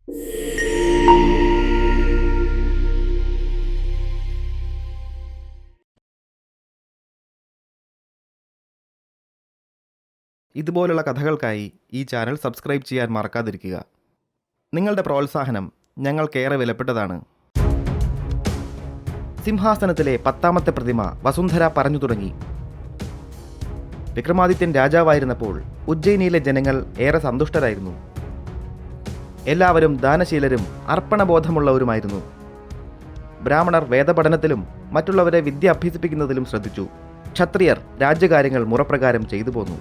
ഇതുപോലുള്ള കഥകൾക്കായി ഈ channel subscribe ചെയ്യാൻ മറക്കാതിരിക്കുക. നിങ്ങളുടെ പ്രോത്സാഹനം ഞങ്ങൾക്കേറെ വിലപ്പെട്ടതാണ്. സിംഹാസനത്തിലെ 10ാമത്തെ പ്രതിമ വസുന്ധര പറഞ്ഞു തുടങ്ങി. വിക്രമാദിത്യൻ രാജാവായിരുന്നപ്പോൾ ഉജ്ജയിനിയിലെ ജനങ്ങൾ ഏറെ സന്തുഷ്ടരായിരുന്നു. എല്ലാവരും ദാനശീലരും അർപ്പണബോധമുള്ളവരുമായിരുന്നു. ബ്രാഹ്മണർ വേദപഠനത്തിലും മറ്റുള്ളവരെ വിദ്യ അഭ്യസിപ്പിക്കുന്നതിലും ശ്രദ്ധിച്ചു. ക്ഷത്രിയർ രാജ്യകാര്യങ്ങൾ മുറപ്രകാരം ചെയ്തു പോന്നു.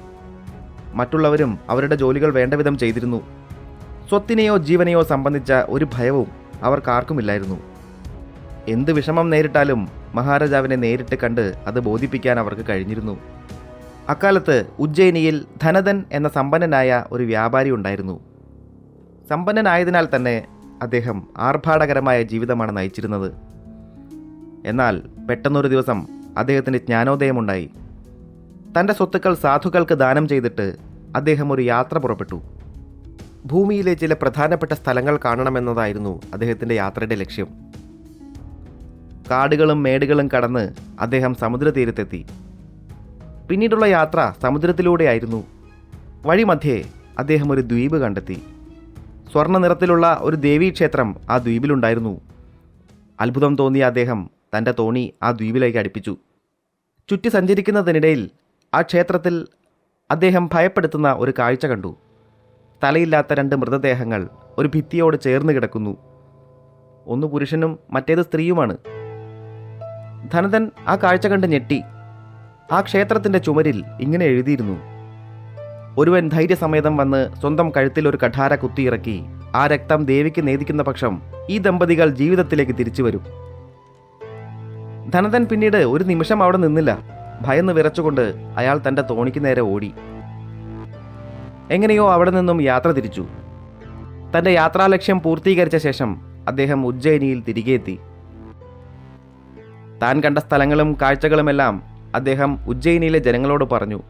മറ്റുള്ളവരും അവരുടെ ജോലികൾ വേണ്ടവിധം ചെയ്തിരുന്നു. സ്വത്തിനെയോ ജീവനെയോ സംബന്ധിച്ച ഒരു ഭയവും അവർക്കാർക്കുമില്ലായിരുന്നു. എന്ത് വിഷമം നേരിട്ടാലും മഹാരാജാവിനെ നേരിട്ട് കണ്ട് അത് ബോധിപ്പിക്കാൻ അവർക്ക് കഴിഞ്ഞിരുന്നു. അക്കാലത്ത് ഉജ്ജയിനിയിൽ ധനദൻ എന്ന സമ്പന്നനായ ഒരു വ്യാപാരി ഉണ്ടായിരുന്നു. സമ്പന്നനായതിനാൽ തന്നെ അദ്ദേഹം ആർഭാടകരമായ ജീവിതമാണ് നയിച്ചിരുന്നത്. എന്നാൽ പെട്ടെന്നൊരു ദിവസം അദ്ദേഹത്തിന് ജ്ഞാനോദയമുണ്ടായി. തൻ്റെ സ്വത്തുക്കൾ സാധുക്കൾക്ക് ദാനം ചെയ്തിട്ട് അദ്ദേഹം ഒരു യാത്ര പുറപ്പെട്ടു. ഭൂമിയിലെ ചില പ്രധാനപ്പെട്ട സ്ഥലങ്ങൾ കാണണമെന്നതായിരുന്നു അദ്ദേഹത്തിൻ്റെ യാത്രയുടെ ലക്ഷ്യം. കാടുകളും മേടുകളും കടന്ന് അദ്ദേഹം സമുദ്രതീരത്തെത്തി. പിന്നീടുള്ള യാത്ര സമുദ്രത്തിലൂടെയായിരുന്നു. വഴിമധ്യേ അദ്ദേഹം ഒരു ദ്വീപ് കണ്ടെത്തി. സ്വർണ്ണ നിറത്തിലുള്ള ഒരു ദേവീക്ഷേത്രം ആ ദ്വീപിലുണ്ടായിരുന്നു. അത്ഭുതം തോന്നിയ അദ്ദേഹം തൻ്റെ തോണി ആ ദ്വീപിലേക്ക് അടുപ്പിച്ചു. ചുറ്റി സഞ്ചരിക്കുന്നതിനിടയിൽ ആ ക്ഷേത്രത്തിൽ അദ്ദേഹം ഭയപ്പെടുത്തുന്ന ഒരു കാഴ്ച കണ്ടു. തലയില്ലാത്ത 2 മൃതദേഹങ്ങൾ ഒരു ഭിത്തിയോട് ചേർന്ന് കിടക്കുന്നു. ഒന്ന് പുരുഷനും മറ്റേത് സ്ത്രീയുമാണ്. ധനദൻ ആ കാഴ്ച കണ്ട് ഞെട്ടി. ആ ക്ഷേത്രത്തിൻ്റെ ചുമരിൽ ഇങ്ങനെ എഴുതിയിരുന്നു: ഒരുവൻ ധൈര്യസമേതം വന്ന് സ്വന്തം കഴുത്തിൽ ഒരു കഠാര കുത്തിയിറക്കി ആ രക്തം ദേവിക്ക് നേദിക്കുന്ന പക്ഷം ഈ ദമ്പതികൾ ജീവിതത്തിലേക്ക് തിരിച്ചു വരും. ധനദൻ പിന്നീട് ഒരു നിമിഷം അവിടെ നിന്നില്ല. ഭയന്ന് വിറച്ചുകൊണ്ട് അയാൾ തൻ്റെ തോണിക്ക് നേരെ ഓടി. എങ്ങനെയോ അവിടെ നിന്നും യാത്ര തിരിച്ചു. തൻ്റെ യാത്രാലക്ഷ്യം പൂർത്തീകരിച്ച ശേഷം അദ്ദേഹം ഉജ്ജയിനിയിൽ തിരികെ എത്തി. താൻ കണ്ട സ്ഥലങ്ങളും കാഴ്ചകളുമെല്ലാം അദ്ദേഹം ഉജ്ജയിനിയിലെ ജനങ്ങളോട് പറഞ്ഞു.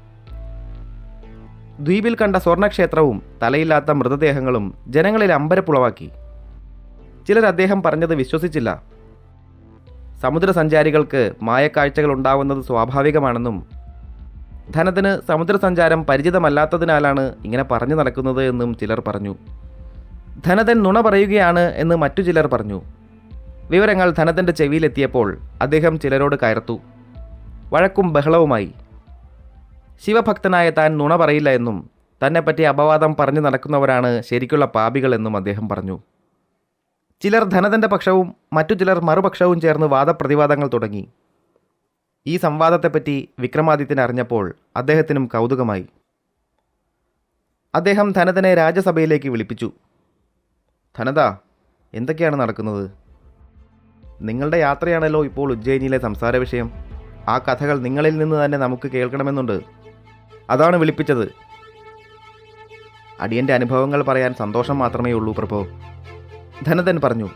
ദ്വീപിൽ കണ്ട സ്വർണ്ണക്ഷേത്രവും തലയില്ലാത്ത മൃതദേഹങ്ങളും ജനങ്ങളിൽ അമ്പരപ്പുളവാക്കി. ചിലർ അദ്ദേഹം പറഞ്ഞത് വിശ്വസിച്ചില്ല. സമുദ്രസഞ്ചാരികൾക്ക് മായക്കാഴ്ചകൾ ഉണ്ടാവുന്നത് സ്വാഭാവികമാണെന്നും ധനത്തിന് സമുദ്രസഞ്ചാരം പരിചിതമല്ലാത്തതിനാലാണ് ഇങ്ങനെ പറഞ്ഞു നടക്കുന്നത് എന്നും ചിലർ പറഞ്ഞു. ധനദൻ നുണ പറയുകയാണ് എന്ന് മറ്റു ചിലർ പറഞ്ഞു. വിവരങ്ങൾ ധനദൻ്റെ ചെവിയിലെത്തിയപ്പോൾ അദ്ദേഹം ചിലരോട് കയർത്തു. വഴക്കും ബഹളവുമായി. ശിവഭക്തനായ താൻ നുണ പറയില്ല എന്നും തന്നെപ്പറ്റി അപവാദം പറഞ്ഞു നടക്കുന്നവരാണ് ശരിക്കുള്ള പാപികളെന്നും അദ്ദേഹം പറഞ്ഞു. ചിലർ ധനദൻ്റെ പക്ഷവും മറ്റു ചിലർ മറുപക്ഷവും ചേർന്ന് വാദപ്രതിവാദങ്ങൾ തുടങ്ങി. ഈ സംവാദത്തെപ്പറ്റി വിക്രമാദിത്യൻ അറിഞ്ഞപ്പോൾ അദ്ദേഹത്തിനും കൗതുകമായി. അദ്ദേഹം ധനദനെ രാജസഭയിലേക്ക് വിളിപ്പിച്ചു. ധനദ, എന്തൊക്കെയാണ് നടക്കുന്നത്? നിങ്ങളുടെ യാത്രയാണല്ലോ ഇപ്പോൾ ഉജ്ജയിനിയിലെ സംസാര വിഷയം. ആ കഥകൾ നിങ്ങളിൽ നിന്ന് തന്നെ നമുക്ക് കേൾക്കണമെന്നുണ്ട്. അതാണ് വിളിപ്പിച്ചത്. അടിയൻ്റെ അനുഭവങ്ങൾ പറയാൻ സന്തോഷം മാത്രമേ ഉള്ളൂ പ്രഭോ, ധനദൻ പറഞ്ഞു.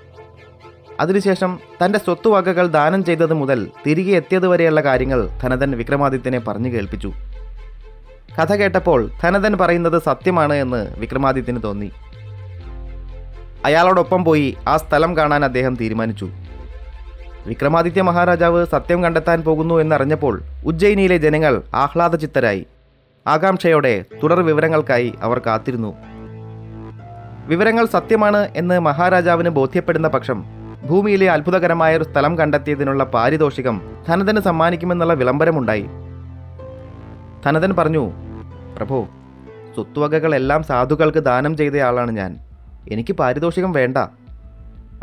അതിനുശേഷം തൻ്റെ സ്വത്തുവകകൾ ദാനം ചെയ്തത് മുതൽ തിരികെ എത്തിയതുവരെയുള്ള കാര്യങ്ങൾ ധനദൻ വിക്രമാദിത്യനെ പറഞ്ഞു കേൾപ്പിച്ചു. കഥ കേട്ടപ്പോൾ ധനദൻ പറയുന്നത് സത്യമാണ് എന്ന് വിക്രമാദിത്യന് തോന്നി. അയാളോടൊപ്പം പോയി ആ സ്ഥലം കാണാൻ അദ്ദേഹം തീരുമാനിച്ചു. വിക്രമാദിത്യ മഹാരാജാവ് സത്യം കണ്ടെത്താൻ പോകുന്നു എന്നറിഞ്ഞപ്പോൾ ഉജ്ജയിനിയിലെ ജനങ്ങൾ ആഹ്ലാദചിത്തരായി. ആകാംക്ഷയോടെ തുടർ വിവരങ്ങൾക്കായി അവർ കാത്തിരുന്നു. വിവരങ്ങൾ സത്യമാണ് എന്ന് മഹാരാജാവിന് ബോധ്യപ്പെടുന്ന പക്ഷം ഭൂമിയിലെ അത്ഭുതകരമായ ഒരു സ്ഥലം കണ്ടെത്തിയതിനുള്ള പാരിതോഷികം ധനദന് സമ്മാനിക്കുമെന്നുള്ള വിളംബരമുണ്ടായി. ധനദൻ പറഞ്ഞു, പ്രഭോ, സ്വത്തുവകകളെല്ലാം സാധുക്കൾക്ക് ദാനം ചെയ്തയാളാണ് ഞാൻ. എനിക്ക് പാരിതോഷികം വേണ്ട.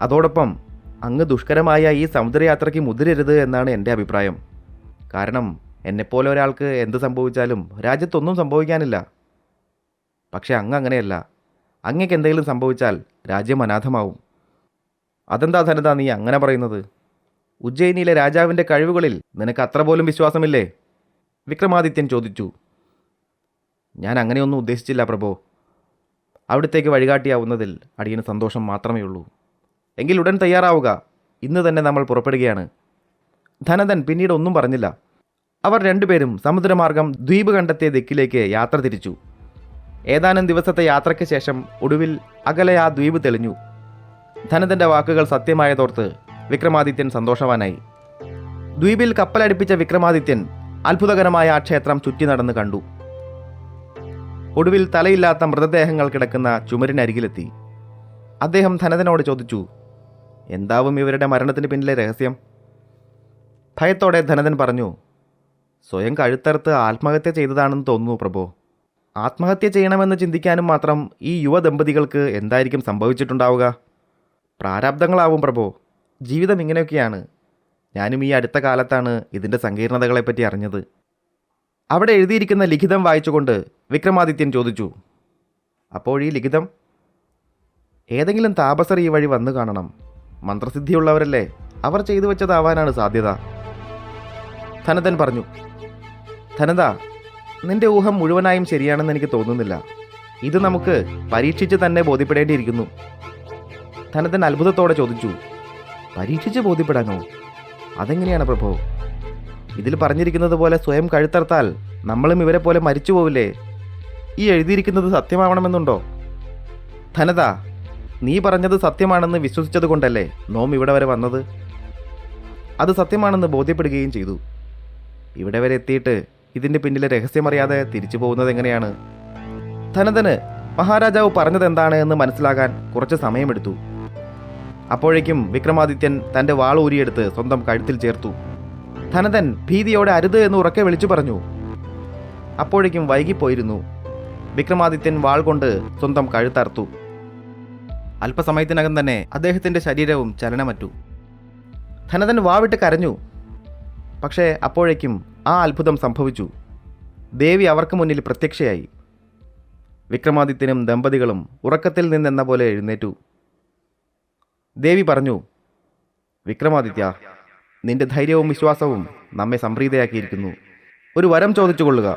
അതോടൊപ്പം അങ്ങ് ദുഷ്കരമായ ഈ സമുദ്രയാത്രയ്ക്ക് മുതിരരുത് എന്നാണ് എൻ്റെ അഭിപ്രായം. കാരണം എന്നെപ്പോലെ ഒരാൾക്ക് എന്ത് സംഭവിച്ചാലും രാജ്യത്തൊന്നും സംഭവിക്കാനില്ല. പക്ഷെ അങ്ങനെയല്ല. അങ്ങക്ക് എന്തെങ്കിലും സംഭവിച്ചാൽ രാജ്യം അനാഥമാവും. അതെന്താ ധനദ നീ അങ്ങനെ പറയുന്നത്? ഉജ്ജയിനിയിലെ രാജാവിൻ്റെ കഴിവുകളിൽ നിനക്ക് അത്ര പോലും വിശ്വാസമില്ലേ? വിക്രമാദിത്യൻ ചോദിച്ചു. ഞാൻ അങ്ങനെയൊന്നും ഉദ്ദേശിച്ചില്ല പ്രഭോ. അവിടത്തേക്ക് വഴികാട്ടിയാവുന്നതിൽ അടിയന് സന്തോഷം മാത്രമേ ഉള്ളൂ. എങ്കിൽ ഉടൻ തയ്യാറാവുക. ഇന്ന് തന്നെ നമ്മൾ പുറപ്പെടുകയാണ്. ധനദൻ പിന്നീട് ഒന്നും പറഞ്ഞില്ല. അവർ രണ്ടുപേരും സമുദ്രമാർഗം ദ്വീപ് കണ്ടെത്തിയ ദിക്കിലേക്ക് യാത്ര തിരിച്ചു. ഏതാനും ദിവസത്തെ യാത്രയ്ക്ക് ശേഷം ഒടുവിൽ അകലെ ആ ദ്വീപ് തെളിഞ്ഞു. ധനതൻ്റെ വാക്കുകൾ സത്യമായതോർത്ത് വിക്രമാദിത്യൻ സന്തോഷവാനായി. ദ്വീപിൽ കപ്പലടുപ്പിച്ച വിക്രമാദിത്യൻ അത്ഭുതകരമായ ആ ക്ഷേത്രം ചുറ്റി നടന്ന് കണ്ടു. ഒടുവിൽ തലയില്ലാത്ത മൃതദേഹങ്ങൾ കിടക്കുന്ന ചുമരിനരികിലെത്തി. അദ്ദേഹം ധനതനോട് ചോദിച്ചു, എന്താവും ഇവരുടെ മരണത്തിന് പിന്നിലെ രഹസ്യം? ഭയത്തോടെ ധനതൻ പറഞ്ഞു, സ്വയം കഴുത്തറുത്ത് ആത്മഹത്യ ചെയ്തതാണെന്ന് തോന്നുന്നു പ്രഭോ. ആത്മഹത്യ ചെയ്യണമെന്ന് ചിന്തിക്കാനും മാത്രം ഈ യുവദമ്പതികൾക്ക് എന്തായിരിക്കും സംഭവിച്ചിട്ടുണ്ടാവുക? പ്രാരാബ്ദങ്ങളാവും പ്രഭോ. ജീവിതം ഇങ്ങനെയൊക്കെയാണ്. ഞാനും ഈ അടുത്ത കാലത്താണ് ഇതിൻ്റെ സങ്കീർണതകളെപ്പറ്റി അറിഞ്ഞത്. അവിടെ എഴുതിയിരിക്കുന്ന ലിഖിതം വായിച്ചുകൊണ്ട് വിക്രമാദിത്യൻ ചോദിച്ചു, അപ്പോൾ ഈ ലിഖിതം? ഏതെങ്കിലും താപസർ ഈ വഴി വന്നു കാണണം. മന്ത്രസിദ്ധിയുള്ളവരല്ലേ, അവർ ചെയ്തു വെച്ചതാവാനാണ് സാധ്യത. ധനതൻ പറഞ്ഞു, ധനത, നിന്റെ ഊഹം മുഴുവനായും ശരിയാണെന്ന് എനിക്ക് തോന്നുന്നില്ല. ഇത് നമുക്ക് പരീക്ഷിച്ച് തന്നെ ബോധ്യപ്പെടേണ്ടിയിരിക്കുന്നു. ധനതൻ അത്ഭുതത്തോടെ ചോദിച്ചു, പരീക്ഷിച്ച് ബോധ്യപ്പെടാനോ? അതെങ്ങനെയാണ് പ്രഭോ? ഇതിൽ പറഞ്ഞിരിക്കുന്നത് പോലെ സ്വയം കഴുത്തർത്താൽ നമ്മളും ഇവരെ പോലെ മരിച്ചു പോവില്ലേ? ഈ എഴുതിയിരിക്കുന്നത് സത്യമാവണമെന്നുണ്ടോ? ധനത, നീ പറഞ്ഞത് സത്യമാണെന്ന് വിശ്വസിച്ചത് കൊണ്ടല്ലേ നോം ഇവിടെ വരെ വന്നത്? അത് സത്യമാണെന്ന് ബോധ്യപ്പെടുകയും ചെയ്തു. ഇവിടെ വരെ എത്തിയിട്ട് ഇതിൻ്റെ പിന്നിലെ രഹസ്യമറിയാതെ തിരിച്ചു പോകുന്നത് എങ്ങനെയാണ്? ധനതന് മഹാരാജാവ് പറഞ്ഞതെന്താണ് എന്ന് മനസ്സിലാകാൻ കുറച്ച് സമയമെടുത്തു. അപ്പോഴേക്കും വിക്രമാദിത്യൻ തൻ്റെ വാൾ ഊരിയെടുത്ത് സ്വന്തം കഴുത്തിൽ ചേർത്തു. ധനതൻ ഭീതിയോടെ അരുത് എന്ന് ഉറക്കെ വിളിച്ചു പറഞ്ഞു. അപ്പോഴേക്കും വൈകിപ്പോയിരുന്നു. വിക്രമാദിത്യൻ വാൾ കൊണ്ട് സ്വന്തം കഴുത്തറുത്തു. അല്പസമയത്തിനകം തന്നെ അദ്ദേഹത്തിൻ്റെ ശരീരവും ചലനമറ്റു. ധനതൻ വാവിട്ട് കരഞ്ഞു. പക്ഷേ അപ്പോഴേക്കും ആ അത്ഭുതം സംഭവിച്ചു. ദേവി അവർക്ക് മുന്നിൽ പ്രത്യക്ഷയായി. വിക്രമാദിത്യനും ദമ്പതികളും ഉറക്കത്തിൽ നിന്നെന്ന പോലെ എഴുന്നേറ്റു. ദേവി പറഞ്ഞു, വിക്രമാദിത്യ, നിന്റെ ധൈര്യവും വിശ്വാസവും നമ്മെ സംപ്രീതയാക്കിയിരിക്കുന്നു. ഒരു വരം ചോദിച്ചു കൊള്ളുക.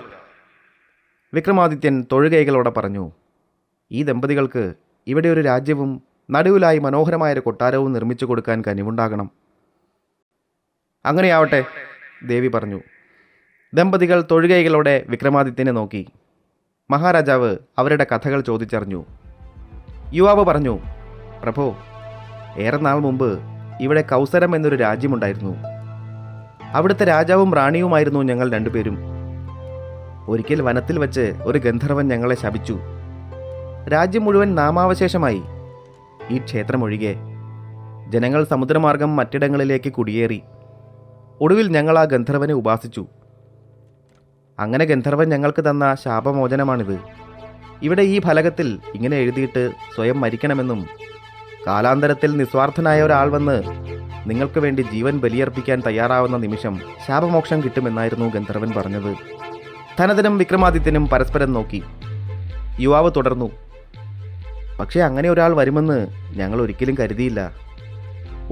വിക്രമാദിത്യൻ തൊഴുകൈകളോടെ പറഞ്ഞു, ഈ ദമ്പതികൾക്ക് ഇവിടെ ഒരു രാജ്യവും നടുവിലായി മനോഹരമായൊരു കൊട്ടാരവും നിർമ്മിച്ചു കൊടുക്കാൻ കനിവുണ്ടാകണം. അങ്ങനെയാവട്ടെ, ദേവി പറഞ്ഞു. ദമ്പതികൾ തൊഴുകൈകളോടെ വിക്രമാദിത്യനെ നോക്കി. മഹാരാജാവ് അവരുടെ കഥകൾ ചോദിച്ചറിഞ്ഞു. യുവാവ് പറഞ്ഞു, പ്രഭോ, ഏറെ നാൾ മുമ്പ് ഇവിടെ കൗസരം എന്നൊരു രാജ്യമുണ്ടായിരുന്നു. അവിടുത്തെ രാജാവും റാണിയുമായിരുന്നു ഞങ്ങൾ രണ്ടുപേരും. ഒരിക്കൽ വനത്തിൽ വെച്ച് ഒരു ഗന്ധർവൻ ഞങ്ങളെ ശപിച്ചു. രാജ്യം മുഴുവൻ നാമാവശേഷമായി, ഈ ക്ഷേത്രമൊഴികെ. ജനങ്ങൾ സമുദ്രമാർഗം മറ്റിടങ്ങളിലേക്ക് കുടിയേറി. ഒടുവിൽ ഞങ്ങൾ ആ ഗന്ധർവനെ ഉപാസിച്ചു. അങ്ങനെ ഗന്ധർവൻ ഞങ്ങൾക്ക് തന്ന ശാപമോചനമാണിത്. ഇവിടെ ഈ ഫലകത്തിൽ ഇങ്ങനെ എഴുതിയിട്ട് സ്വയം മരിക്കണമെന്നും കാലാന്തരത്തിൽ നിസ്വാർത്ഥനായ ഒരാൾ വന്ന് നിങ്ങൾക്ക് വേണ്ടി ജീവൻ ബലിയർപ്പിക്കാൻ തയ്യാറാവുന്ന നിമിഷം ശാപമോക്ഷം കിട്ടുമെന്നായിരുന്നു ഗന്ധർവൻ പറഞ്ഞത്. ധനതനും വിക്രമാദിത്യനും പരസ്പരം നോക്കി. യുവാവ് തുടർന്നു, പക്ഷേ അങ്ങനെ ഒരാൾ വരുമെന്ന് ഞങ്ങൾ ഒരിക്കലും കരുതിയില്ല.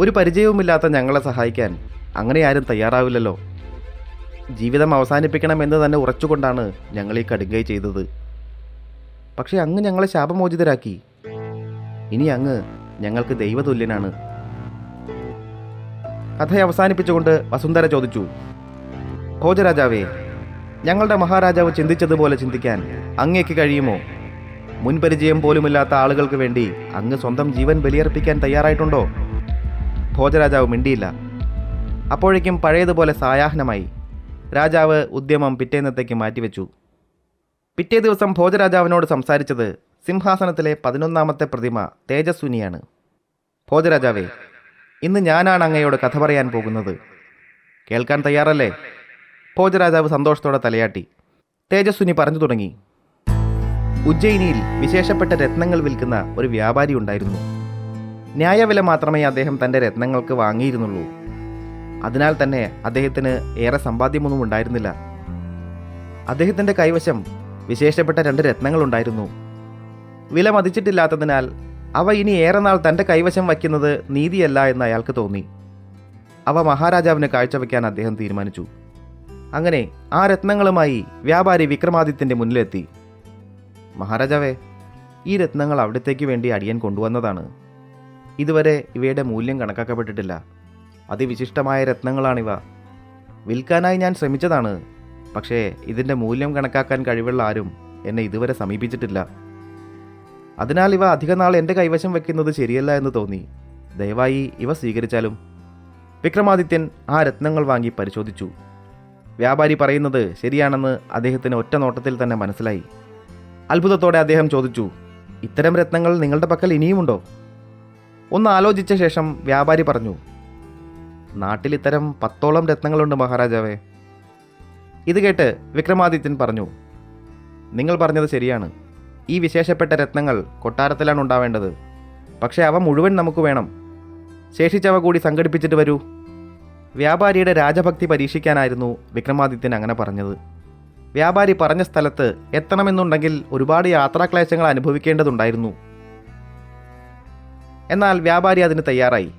ഒരു പരിചയവുമില്ലാത്ത ഞങ്ങളെ സഹായിക്കാൻ അങ്ങനെ ആരും തയ്യാറാവില്ലല്ലോ. ജീവിതം അവസാനിപ്പിക്കണമെന്ന് തന്നെ ഉറച്ചുകൊണ്ടാണ് ഞങ്ങൾ ഈ കടുങ്കൈ ചെയ്തത്. പക്ഷേ അങ്ങ് ഞങ്ങളെ ശാപമോചിതരാക്കി. ഇനി അങ്ങ് ഞങ്ങൾക്ക് ദൈവതുല്യനാണ്. കഥ അവസാനിപ്പിച്ചുകൊണ്ട് വസുന്ധര ചോദിച്ചു, ഭോജരാജാവേ, ഞങ്ങളുടെ മഹാരാജാവ് ചിന്തിച്ചതുപോലെ ചിന്തിക്കാൻ അങ്ങേക്ക് കഴിയുമോ? മുൻപരിചയം പോലുമില്ലാത്ത ആളുകൾക്ക് വേണ്ടി അങ്ങ് സ്വന്തം ജീവൻ ബലിയർപ്പിക്കാൻ തയ്യാറായിട്ടുണ്ടോ? ഭോജരാജാവ് മിണ്ടിയില്ല. അപ്പോഴേക്കും പഴയതുപോലെ സായാഹ്നമായി. രാജാവ് ഉദ്യമം പിറ്റേന്നത്തേക്ക് മാറ്റിവെച്ചു. പിറ്റേ ദിവസം ഭോജരാജാവിനോട് സംസാരിച്ചത് സിംഹാസനത്തിലെ 11ാമത്തെ പ്രതിമ തേജസ്വിനിയാണ്. ഭോജരാജാവേ, ഇന്ന് ഞാനാണ് അങ്ങയോട് കഥ പറയാൻ പോകുന്നത്. കേൾക്കാൻ തയ്യാറല്ലേ? ഭോജരാജാവ് സന്തോഷത്തോടെ തലയാട്ടി. തേജസ്വിനി പറഞ്ഞു തുടങ്ങി. ഉജ്ജയിനിയിൽ വിശേഷപ്പെട്ട രത്നങ്ങൾ വിൽക്കുന്ന ഒരു വ്യാപാരി ഉണ്ടായിരുന്നു. ന്യായവില മാത്രമേ അദ്ദേഹം തൻ്റെ രത്നങ്ങൾക്ക് വാങ്ങിയിരുന്നുള്ളൂ. അതിനാൽ തന്നെ അദ്ദേഹത്തിന് ഏറെ സമ്പാദ്യമൊന്നും ഉണ്ടായിരുന്നില്ല. അദ്ദേഹത്തിൻ്റെ കൈവശം വിശേഷപ്പെട്ട 2 രത്നങ്ങളുണ്ടായിരുന്നു. വില മതിച്ചിട്ടില്ലാത്തതിനാൽ അവ ഇനി ഏറെ നാൾ തൻ്റെ കൈവശം വയ്ക്കുന്നത് നീതിയല്ല എന്ന് അയാൾക്ക് തോന്നി. അവ മഹാരാജാവിന് കാഴ്ചവെക്കാൻ അദ്ദേഹം തീരുമാനിച്ചു. അങ്ങനെ ആ രത്നങ്ങളുമായി വ്യാപാരി വിക്രമാദിത്യൻ്റെ മുന്നിലെത്തി. മഹാരാജാവേ, ഈ രത്നങ്ങൾ അവിടത്തേക്ക് വേണ്ടി അടിയൻ കൊണ്ടുവന്നതാണ്. ഇതുവരെ ഇവയുടെ മൂല്യം കണക്കാക്കപ്പെട്ടിട്ടില്ല. അതിവിശിഷ്ടമായ രത്നങ്ങളാണിവ. വിൽക്കാനായി ഞാൻ ശ്രമിച്ചതാണ്. പക്ഷേ ഇതിൻ്റെ മൂല്യം കണക്കാക്കാൻ കഴിവുള്ള ആരും എന്നെ ഇതുവരെ സമീപിച്ചിട്ടില്ല. അതിനാൽ ഇവ അധികനാൾ എൻ്റെ കൈവശം വെക്കുന്നത് ശരിയല്ല എന്ന് തോന്നി. ദയവായി ഇവ സ്വീകരിച്ചാലും. വിക്രമാദിത്യൻ ആ രത്നങ്ങൾ വാങ്ങി പരിശോധിച്ചു. വ്യാപാരി പറയുന്നത് ശരിയാണെന്ന് അദ്ദേഹത്തിന് ഒറ്റ നോട്ടത്തിൽ തന്നെ മനസ്സിലായി. അത്ഭുതത്തോടെ അദ്ദേഹം ചോദിച്ചു, ഇത്തരം രത്നങ്ങൾ നിങ്ങളുടെ പക്കൽ ഇനിയുമുണ്ടോ? ഒന്ന് ആലോചിച്ച ശേഷം വ്യാപാരി പറഞ്ഞു, നാട്ടിൽ ഇത്തരം 10ഓളം രത്നങ്ങളുണ്ട് മഹാരാജാവേ. ഇത് കേട്ട് വിക്രമാദിത്യൻ പറഞ്ഞു, നിങ്ങൾ പറഞ്ഞത് ശരിയാണ്. ഈ വിശേഷപ്പെട്ട രത്നങ്ങൾ കൊട്ടാരത്തിലാണ് ഉണ്ടാവേണ്ടത്. പക്ഷേ അവ മുഴുവൻ നമുക്ക് വേണം. ശേഷിച്ചവ കൂടി സംഘടിപ്പിച്ചിട്ട് വരൂ. വ്യാപാരിയുടെ രാജഭക്തി പരീക്ഷിക്കാനായിരുന്നു വിക്രമാദിത്യൻ അങ്ങനെ പറഞ്ഞത്. വ്യാപാരി പറഞ്ഞ സ്ഥലത്ത് എത്തണമെന്നുണ്ടെങ്കിൽ ഒരുപാട് യാത്രാക്ലേശങ്ങൾ അനുഭവിക്കേണ്ടതുണ്ടായിരുന്നു. എന്നാൽ വ്യാപാരി അതിന് തയ്യാറായി.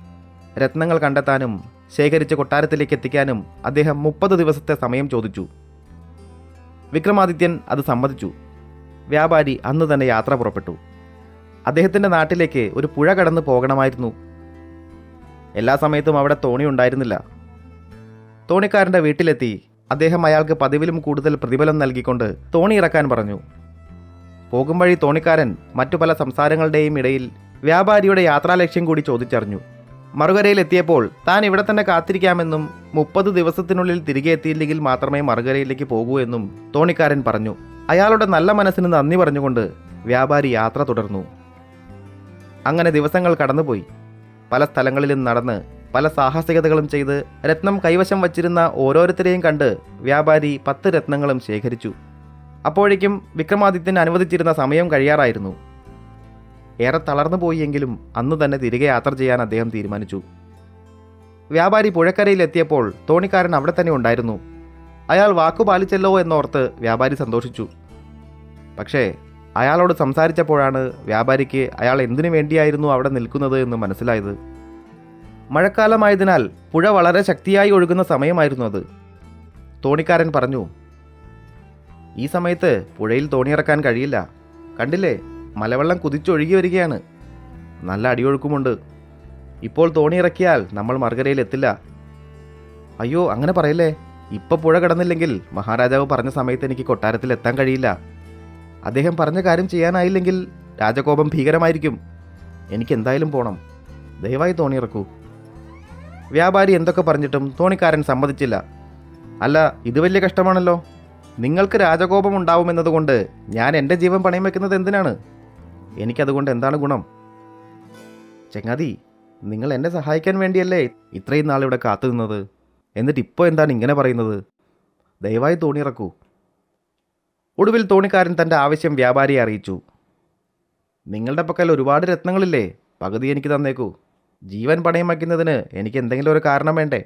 രത്നങ്ങൾ കണ്ടെത്താനും ശേഖരിച്ച് കൊട്ടാരത്തിലേക്ക് എത്തിക്കാനും അദ്ദേഹം 30 ദിവസത്തെ സമയം ചോദിച്ചു. വിക്രമാദിത്യൻ അത് സമ്മതിച്ചു. വ്യാപാരി അന്ന് തന്നെ യാത്ര പുറപ്പെട്ടു. അദ്ദേഹത്തിൻ്റെ നാട്ടിലേക്ക് ഒരു പുഴ കടന്ന് പോകണമായിരുന്നു. എല്ലാ സമയത്തും അവിടെ തോണി ഉണ്ടായിരുന്നില്ല. തോണിക്കാരൻ്റെ വീട്ടിലെത്തി അദ്ദേഹം അയാൾക്ക് പതിവിലും കൂടുതൽ പ്രതിഫലം നൽകിക്കൊണ്ട് തോണി ഇറക്കാൻ പറഞ്ഞു. പോകും വഴി തോണിക്കാരൻ മറ്റു പല സംസാരങ്ങളുടെയും ഇടയിൽ വ്യാപാരിയുടെ യാത്രാലക്ഷ്യം കൂടി ചോദിച്ചറിഞ്ഞു. മറുകരയിലെത്തിയപ്പോൾ താൻ ഇവിടെ തന്നെ കാത്തിരിക്കാമെന്നും 30 ദിവസത്തിനുള്ളിൽ തിരികെ എത്തിയില്ലെങ്കിൽ മാത്രമേ മറുകരയിലേക്ക് പോകൂ എന്നും തോണിക്കാരൻ പറഞ്ഞു. അയാളുടെ നല്ല മനസ്സിന് നന്ദി പറഞ്ഞുകൊണ്ട് വ്യാപാരി യാത്ര തുടർന്നു. അങ്ങനെ ദിവസങ്ങൾ കടന്നുപോയി. പല സ്ഥലങ്ങളിലും നടന്ന് പല സാഹസികതകളും ചെയ്ത് രത്നം കൈവശം വച്ചിരുന്ന ഓരോരുത്തരെയും കണ്ട് വ്യാപാരി 10 രത്നങ്ങളും ശേഖരിച്ചു. അപ്പോഴേക്കും വിക്രമാദിത്യൻ അനുവദിച്ചിരുന്ന സമയം കഴിയാറായിരുന്നു. ഏറെ തളർന്നു പോയെങ്കിലും അന്ന് തന്നെ തിരികെ യാത്ര ചെയ്യാൻ അദ്ദേഹം തീരുമാനിച്ചു. വ്യാപാരി പുഴക്കരയിലെത്തിയപ്പോൾ തോണിക്കാരൻ അവിടെ തന്നെ ഉണ്ടായിരുന്നു. അയാൾ വാക്കുപാലിച്ചല്ലോ എന്നോർത്ത് വ്യാപാരി സന്തോഷിച്ചു. പക്ഷേ അയാളോട് സംസാരിച്ചപ്പോഴാണ് വ്യാപാരിക്ക് അയാൾ എന്തിനു വേണ്ടിയായിരുന്നു അവിടെ നിൽക്കുന്നത് എന്ന് മനസ്സിലായത്. മഴക്കാലമായതിനാൽ പുഴ വളരെ ശക്തിയായി ഒഴുകുന്ന സമയമായിരുന്നു അത്. തോണിക്കാരൻ പറഞ്ഞു, ഈ സമയത്ത് പുഴയിൽ തോണിയിറക്കാൻ കഴിയില്ല. കണ്ടില്ലേ, മലവെള്ളം കുതിച്ചൊഴുകി വരികയാണ്. നല്ല അടിയൊഴുക്കുമുണ്ട്. ഇപ്പോൾ തോണിയിറക്കിയാൽ നമ്മൾ മറുകരയിൽ എത്തില്ല. അയ്യോ, അങ്ങനെ പറയല്ലേ. ഇപ്പം പുഴ കടന്നില്ലെങ്കിൽ മഹാരാജാവ് പറഞ്ഞ സമയത്ത് എനിക്ക് കൊട്ടാരത്തിൽ എത്താൻ കഴിയില്ല. അദ്ദേഹം പറഞ്ഞ കാര്യം ചെയ്യാനായില്ലെങ്കിൽ രാജകോപം ഭീകരമായിരിക്കും. എനിക്ക് എന്തായാലും പോകണം. ദയവായി തോണിയിറക്കൂ. വ്യാപാരി എന്തൊക്കെ പറഞ്ഞിട്ടും തോണിക്കാരൻ സമ്മതിച്ചില്ല. അല്ല, ഇത് വലിയ കഷ്ടമാണല്ലോ. നിങ്ങൾക്ക് രാജകോപം ഉണ്ടാവുമെന്നതുകൊണ്ട് ഞാൻ എൻ്റെ ജീവൻ പണയം വെക്കുന്നത് എന്തിനാണ്? എനിക്കതുകൊണ്ട് എന്താണ് ഗുണം? ചങ്ങാതി, നിങ്ങൾ എന്നെ സഹായിക്കാൻ വേണ്ടിയല്ലേ ഇത്രയും നാളിവിടെ കാത്തു നിന്നത്. എന്നിട്ട് ഇപ്പോൾ എന്താണ് ഇങ്ങനെ പറയുന്നത്? ദയവായി തോണിയിറക്കൂ. ഒടുവിൽ തോണിക്കാരൻ തൻ്റെ ആവശ്യം വ്യാപാരിയെ അറിയിച്ചു. നിങ്ങളുടെ പക്കൽ ഒരുപാട് രത്നങ്ങളില്ലേ, പകുതി എനിക്ക് തന്നേക്കൂ. ജീവൻ പണയം വയ്ക്കുന്നതിന് എനിക്ക് എന്തെങ്കിലും ഒരു കാരണം വേണ്ടേ?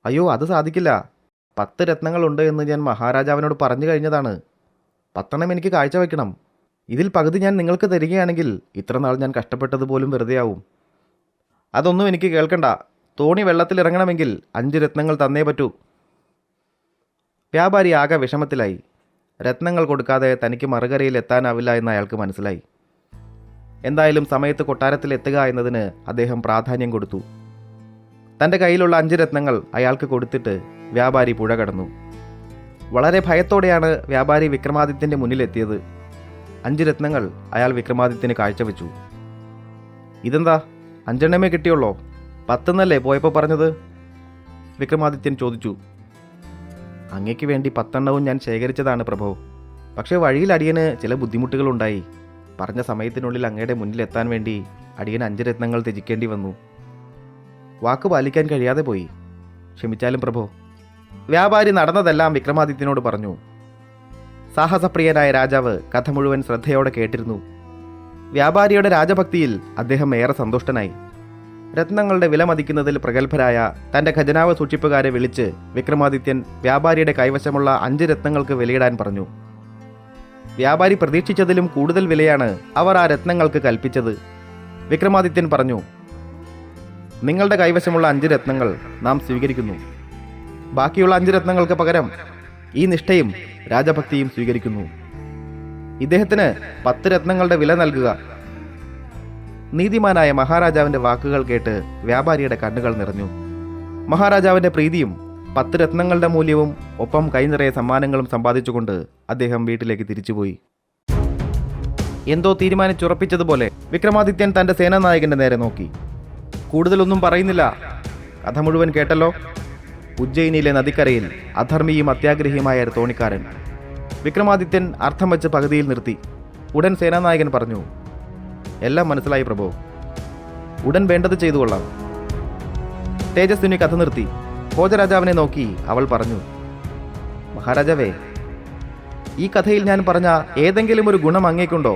അയ്യോ, അത് സാധിക്കില്ല. 10 രത്നങ്ങളുണ്ട് എന്ന് ഞാൻ മഹാരാജാവിനോട് പറഞ്ഞു കഴിഞ്ഞതാണ്. 10 എനിക്ക് കാഴ്ചവെക്കണം. ഇതിൽ പകുതി ഞാൻ നിങ്ങൾക്ക് തരികയാണെങ്കിൽ ഇത്ര നാൾ ഞാൻ കഷ്ടപ്പെട്ടത് പോലും വെറുതെയാവും. അതൊന്നും എനിക്ക് കേൾക്കണ്ട. തോണി വെള്ളത്തിലിറങ്ങണമെങ്കിൽ 5 രത്നങ്ങൾ തന്നേ പറ്റൂ. വ്യാപാരി ആകെ വിഷമത്തിലായി. രത്നങ്ങൾ കൊടുക്കാതെ തനിക്ക് മറുകരയിൽ എത്താനാവില്ല എന്ന് അയാൾക്ക് മനസ്സിലായി. എന്തായാലും സമയത്ത് കൊട്ടാരത്തിൽ എത്തുക എന്നതിന് അദ്ദേഹം പ്രാധാന്യം കൊടുത്തു. തൻ്റെ കയ്യിലുള്ള 5 രത്നങ്ങൾ അയാൾക്ക് കൊടുത്തിട്ട് വ്യാപാരി പുഴ കടന്നു. വളരെ ഭയത്തോടെയാണ് വ്യാപാരി വിക്രമാദിത്യൻ്റെ മുന്നിലെത്തിയത്. 5 രത്നങ്ങൾ അയാൾ വിക്രമാദിത്യന് കാഴ്ചവെച്ചു. ഇതെന്താ, 5 എണ്ണമേ കിട്ടിയുള്ളോ? 10 എന്നല്ലേ പോയപ്പോൾ പറഞ്ഞത്? വിക്രമാദിത്യൻ ചോദിച്ചു. അങ്ങയ്ക്ക് വേണ്ടി 10 എണ്ണവും ഞാൻ ശേഖരിച്ചതാണ് പ്രഭോ. പക്ഷേ വഴിയിൽ അടിയന് ചില ബുദ്ധിമുട്ടുകളുണ്ടായി. പറഞ്ഞ സമയത്തിനുള്ളിൽ അങ്ങയുടെ മുന്നിലെത്താൻ വേണ്ടി അടിയന് 5 രത്നങ്ങൾ ത്യജിക്കേണ്ടി വന്നു. വാക്ക് പാലിക്കാൻ കഴിയാതെ പോയി. ക്ഷമിച്ചാലും പ്രഭോ. വ്യാപാരി നടന്നതെല്ലാം വിക്രമാദിത്യനോട് പറഞ്ഞു. സാഹസപ്രിയനായ രാജാവ് കഥ മുഴുവൻ ശ്രദ്ധയോടെ കേട്ടിരുന്നു. വ്യാപാരിയുടെ രാജഭക്തിയിൽ അദ്ദേഹം ഏറെ സന്തുഷ്ടനായി. രത്നങ്ങളുടെ വില മതിക്കുന്നതിൽ പ്രഗത്ഭരായ തൻ്റെ ഖജനാവ് സൂക്ഷിപ്പുകാരെ വിളിച്ച് വിക്രമാദിത്യൻ വ്യാപാരിയുടെ കൈവശമുള്ള 5 രത്നങ്ങൾക്ക് വിലയിടാൻ പറഞ്ഞു. വ്യാപാരി പ്രതീക്ഷിച്ചതിലും കൂടുതൽ വിലയാണ് അവർ ആ രത്നങ്ങൾക്ക് കൽപ്പിച്ചത്. വിക്രമാദിത്യൻ പറഞ്ഞു, നിങ്ങളുടെ കൈവശമുള്ള 5 രത്നങ്ങൾ നാം സ്വീകരിക്കുന്നു. ബാക്കിയുള്ള 5 രത്നങ്ങൾക്ക് പകരം ഈ നിഷ്ഠയും രാജഭക്തിയും സ്വീകരിക്കുന്നു. ഇദ്ദേഹത്തിന് 10 രത്നങ്ങളുടെ വില നൽകുക. നീതിമാനായ മഹാരാജാവിൻ്റെ വാക്കുകൾ കേട്ട് വ്യാപാരിയുടെ കണ്ണുകൾ നിറഞ്ഞു. മഹാരാജാവിൻ്റെ പ്രീതിയും 10 രത്നങ്ങളുടെ മൂല്യവും ഒപ്പം കൈനിറയെ സമ്മാനങ്ങളും സമ്പാദിച്ചുകൊണ്ട് അദ്ദേഹം വീട്ടിലേക്ക് തിരിച്ചുപോയി. എന്തോ തീരുമാനിച്ചുറപ്പിച്ചതുപോലെ വിക്രമാദിത്യൻ തൻ്റെ സേനാനായകൻ്റെ നേരെ നോക്കി. കൂടുതലൊന്നും പറയുന്നില്ല, കഥ മുഴുവൻ കേട്ടല്ലോ. ഉജ്ജയിനിയിലെ നദിക്കരയിൽ അധർമ്മിയും അത്യാഗ്രഹിയുമായ ഒരു തോണിക്കാരൻ. വിക്രമാദിത്യൻ അർത്ഥം വെച്ച് പകുതിയിൽ നിർത്തി. ഉടൻ സേനാനായകൻ പറഞ്ഞു, എല്ലാം മനസ്സിലായി പ്രഭു, ഉടൻ വേണ്ടത് ചെയ്തു കൊള്ളാം. തേജസ്വിനി കഥ നിർത്തി ഭോജരാജാവിനെ നോക്കി അവൾ പറഞ്ഞു, മഹാരാജാവേ, ഈ കഥയിൽ ഞാൻ പറഞ്ഞ ഏതെങ്കിലും ഒരു ഗുണം അങ്ങേക്കുണ്ടോ?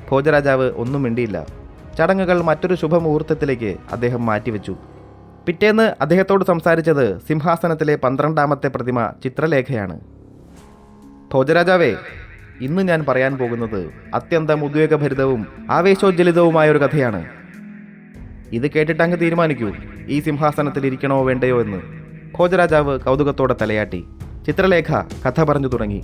ഭോജരാജാവ് ഒന്നും മിണ്ടിയില്ല. ചടങ്ങുകൾ മറ്റൊരു ശുഭമുഹൂർത്തത്തിലേക്ക് അദ്ദേഹം മാറ്റിവെച്ചു. പിറ്റേന്ന് അദ്ദേഹത്തോട് സംസാരിച്ചത് സിംഹാസനത്തിലെ 12ാമത്തെ പ്രതിമ ചിത്രലേഖയാണ്. ഭോജരാജാവേ, ഇന്ന് ഞാൻ പറയാൻ പോകുന്നത് അത്യന്തം ഉദ്വേഗഭരിതവും ആവേശോജ്വലിതവുമായ ഒരു കഥയാണ്. ഇത് കേട്ടിട്ട് അങ്ങ് തീരുമാനിക്കൂ, ഈ സിംഹാസനത്തിൽ ഇരിക്കണോ വേണ്ടയോ എന്ന്. ഭോജരാജാവ് കൗതുകത്തോടെ തലയാട്ടി. ചിത്രലേഖ കഥ പറഞ്ഞു തുടങ്ങി.